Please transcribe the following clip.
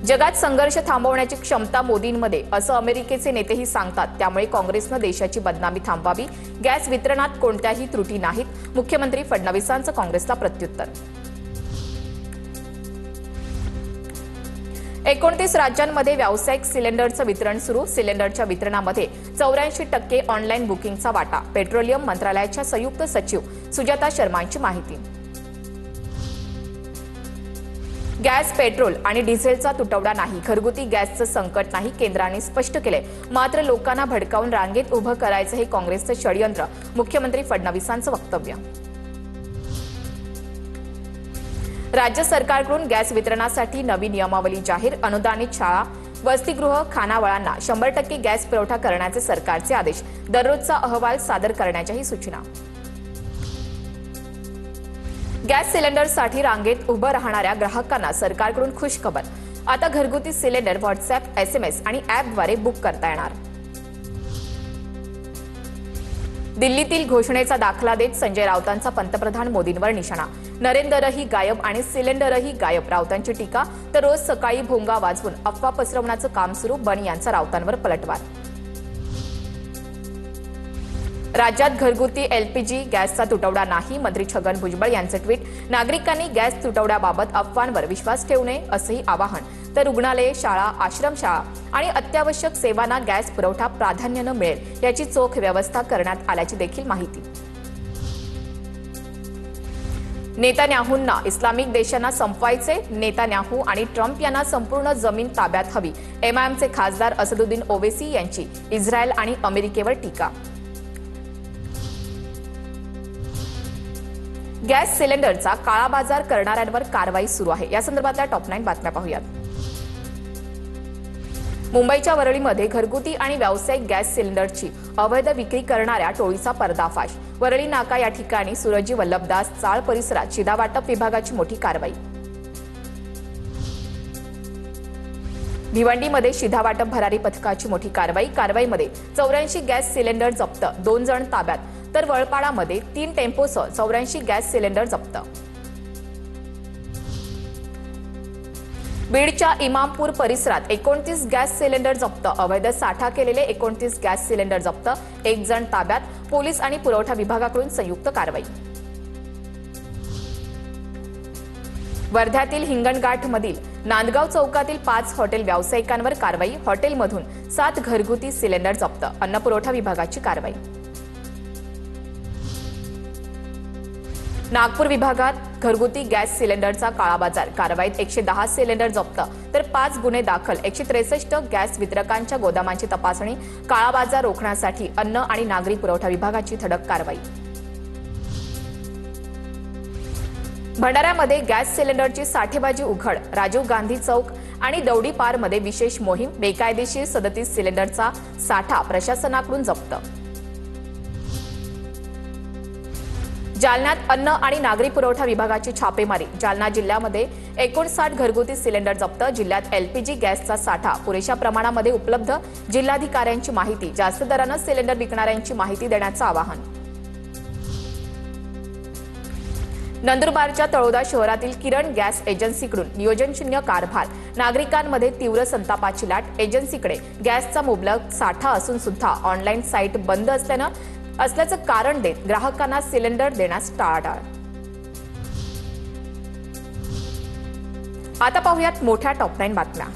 जगात संघर्ष थांबवण्याची क्षमता मोदींमध्ये असं अमेरिकेचे नेतेही सांगतात। त्यामुळे काँग्रेसनं देशाची बदनामी थांबवावी। गॅस वितरणात कोणत्याही त्रुटी नाहीत। मुख्यमंत्री फडणवीसांचं काँग्रेसला प्रत्युत्तर। 29 राज्यांमध्ये व्यावसायिक सिलेंडरचं वितरण सुरू। सिलेंडरच्या वितरणामध्ये 84% ऑनलाईन बुकिंगचा वाटा। पेट्रोलियम मंत्रालयाच्या संयुक्त सचिव सुजाता शर्मांची माहिती। गॅस, पेट्रोल आणि डिझेलचा तुटवडा नाही, घरगुती गॅसचं संकट नाही, केंद्राने स्पष्ट केले। मात्र लोकांना भडकावून रांगेत उभं करायचं हे काँग्रेसचं षडयंत्र, मुख्यमंत्री फडणवीसांचं वक्तव्य। राज्य सरकारकडून गॅस वितरणासाठी नवी नियमावली जाहीर। अनुदानित शाळा, वसतिगृह, खानावळांना 100% गॅस पुरवठा करण्याचे सरकारचे आदेश। दररोजचा अहवाल सादर करण्याच्याही सूचना। गॅस सिलेंडरसाठी रांगेत उभं राहणाऱ्या ग्राहकांना सरकारकडून खुशखबर। आता घरगुती सिलेंडर व्हॉट्सअॅप, SMS आणि ॲपद्वारे बुक करता येणार। दिल्लीतील घोषणेचा दाखला देत संजय राऊतांचा पंतप्रधान मोदींवर निशाणा। नरेंद्रही गायब आणि सिलेंडरही गायब, राऊतांची टीका। तर रोज सकाळी भोंगा वाजवून अफवा पसरवण्याचं काम सुरू, बन यांचा राऊतांवर पलटवार। राज्यात घरगुती LPG गॅसचा तुटवडा नाही, मंत्री छगन भुजबळ यांचं ट्विट। नागरिकांनी गॅस तुटवड्याबाबत अफवांवर विश्वास ठेवू नये असंही आवाहन। तर रुग्णालये, शाळा, आश्रमशाळा आणि अत्यावश्यक सेवांना गॅस पुरवठा प्राधान्यानं मिळेल याची चोख व्यवस्था करण्यात आल्याची देखील माहिती। नेतान्याहूंना इस्लामिक देशांना संपवायचे, नेतान्याहू आणि ट्रम्प यांना संपूर्ण जमीन ताब्यात हवी। MIMचे खासदार असदुद्दीन ओवेसी यांची इस्रायल आणि अमेरिकेवर टीका। गॅस सिलेंडरचा काळाबाजार करणाऱ्यांवर कारवाई सुरू आहे। या संदर्भातल्या टॉप 9 बातम्या पाहूयात। मुंबईच्या वरळीमध्ये घरगुती आणि व्यावसायिक गॅस सिलेंडरची अवैध विक्री करणाऱ्या टोळीचा पर्दाफाश। वरळी नाका या ठिकाणी सुरजी वल्लभदास चाळ परिसरात शिधावाटप विभागाची मोठी कारवाई। भिवंडीमध्ये शिधावाटप भरारी पथकाची मोठी कारवाई। कारवाईमध्ये 84 गॅस सिलेंडर जप्त, 2 जण ताब्यात। तर वळपाडामध्ये 3 टेम्पोसह 84 गॅस सिलेंडर जप्त। बीडच्या इमामपूर परिसरात 29 गॅस सिलेंडर जप्त, अवैध साठा केलेले 29 गॅस सिलेंडर जप्त, 1 जण ताब्यात। पोलीस आणि पुरवठा विभागाकडून संयुक्त कारवाई। वर्ध्यातील हिंगणघाटमधील नांदगाव चौकातील 5 हॉटेल व्यावसायिकांवर कारवाई। हॉटेलमधून 7 घरगुती सिलेंडर जप्त, अन्न पुरवठा विभागाची कारवाई। नागपूर विभागात घरगुती गॅस सिलेंडरचा काळाबाजार, कारवाईत 110 सिलेंडर जप्त, तर 5 गुन्हे दाखल। 163 गॅस वितरकांच्या गोदामांची तपासणी। काळाबाजार रोखण्यासाठी अन्न आणि नागरी पुरवठा विभागाची धडक कारवाई। भंडाऱ्यामध्ये गॅस सिलेंडरची साठेबाजी उघड। राजीव गांधी चौक आणि दौडी पारमध्ये विशेष मोहीम। बेकायदेशीर 37 सिलेंडरचा साठा प्रशासनाकडून जप्त। जालन्यात अन्न आणि नागरी पुरवठा विभागाची छापेमारी। जालना जिल्ह्यामध्ये 59 घरगुती सिलेंडर जप्त। जिल्ह्यात LPG गॅसचा साठा पुरेशा प्रमाणामध्ये उपलब्ध। जिल्हाधिकाऱ्यांची माहिती। जास्त दरानं सिलेंडर विकणाऱ्यांची माहिती देण्याचं आवाहन। नंदुरबारच्या तळोदा शहरातील किरण गॅस एजन्सीकडून नियोजनशून्य कारभार। नागरिकांमध्ये तीव्र संतापाची लाट। एजन्सीकडे गॅसचा मुबलक साठा असून सुद्धा ऑनलाईन साईट बंद असल्याचं कारण देत ग्राहकांना सिलेंडर देण्यास टाळाटाळ। आता पाहूयात मोठ्या टॉप 9 बातम्या।